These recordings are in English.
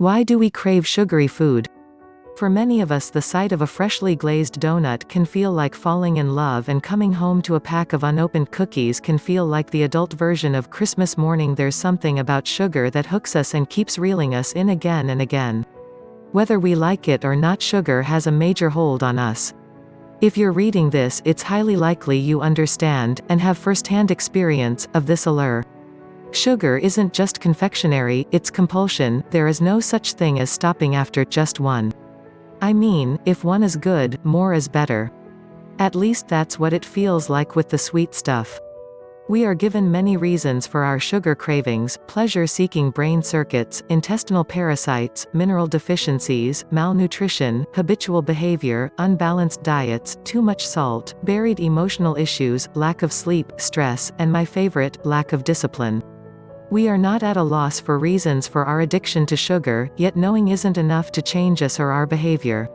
Why do we crave sugary food? For many of us, the sight of a freshly glazed donut can feel like falling in love, and coming home to a pack of unopened cookies can feel like the adult version of Christmas morning. There's something about sugar that hooks us and keeps reeling us in again and again. Whether we like it or not, sugar has a major hold on us. If you're reading this, it's highly likely you understand, and have first-hand experience, of this allure. Sugar isn't just confectionery, it's compulsion. There is no such thing as stopping after just one. I mean, if one is good, more is better. At least that's what it feels like with the sweet stuff. We are given many reasons for our sugar cravings: pleasure-seeking brain circuits, intestinal parasites, mineral deficiencies, malnutrition, habitual behavior, unbalanced diets, too much salt, buried emotional issues, lack of sleep, stress, and my favorite, lack of discipline. We are not at a loss for reasons for our addiction to sugar, yet knowing isn't enough to change us or our behavior.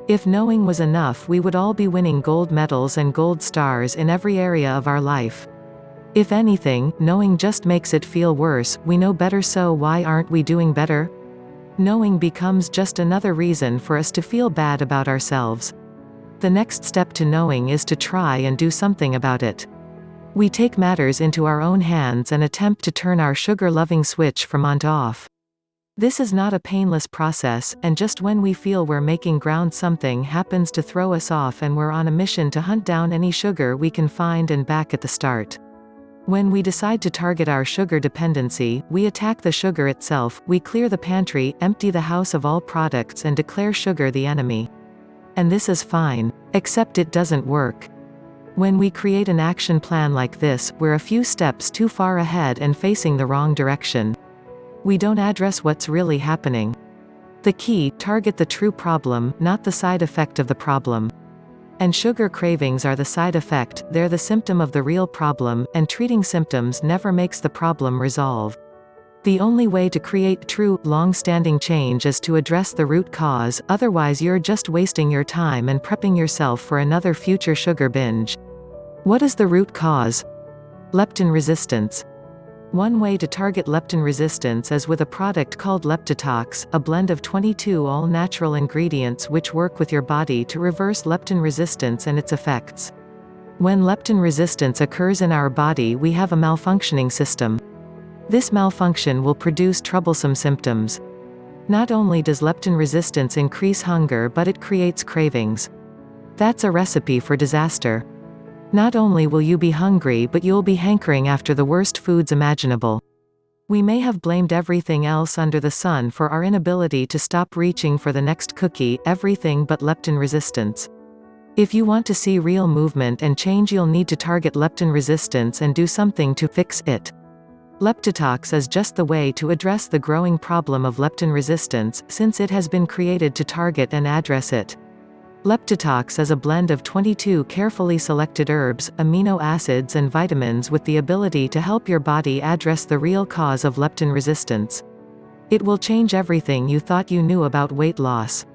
If knowing was enough, we would all be winning gold medals and gold stars in every area of our life. If anything, knowing just makes it feel worse. We know better, so why aren't we doing better? Knowing becomes just another reason for us to feel bad about ourselves. The next step to knowing is to try and do something about it. We take matters into our own hands and attempt to turn our sugar-loving switch from on to off. This is not a painless process, and just when we feel we're making ground, something happens to throw us off, and we're on a mission to hunt down any sugar we can find and back at the start. When we decide to target our sugar dependency, we attack the sugar itself. We clear the pantry, empty the house of all products, and declare sugar the enemy. And this is fine. Except it doesn't work. When we create an action plan like this, we're a few steps too far ahead and facing the wrong direction. We don't address what's really happening. The key: target the true problem, not the side effect of the problem. And sugar cravings are the side effect. They're the symptom of the real problem, and treating symptoms never makes the problem resolve. The only way to create true, long-standing change is to address the root cause, otherwise you're just wasting your time and prepping yourself for another future sugar binge. What is the root cause? Leptin resistance. One way to target leptin resistance is with a product called Leptitox, a blend of 22 all-natural ingredients which work with your body to reverse leptin resistance and its effects. When leptin resistance occurs in our body, we have a malfunctioning system. This malfunction will produce troublesome symptoms. Not only does leptin resistance increase hunger, but it creates cravings. That's a recipe for disaster. Not only will you be hungry, but you'll be hankering after the worst foods imaginable. We may have blamed everything else under the sun for our inability to stop reaching for the next cookie, everything but leptin resistance. If you want to see real movement and change, you'll need to target leptin resistance and do something to fix it. Leptitox is just the way to address the growing problem of leptin resistance, since it has been created to target and address it. Leptitox is a blend of 22 carefully selected herbs, amino acids and vitamins with the ability to help your body address the real cause of leptin resistance. It will change everything you thought you knew about weight loss.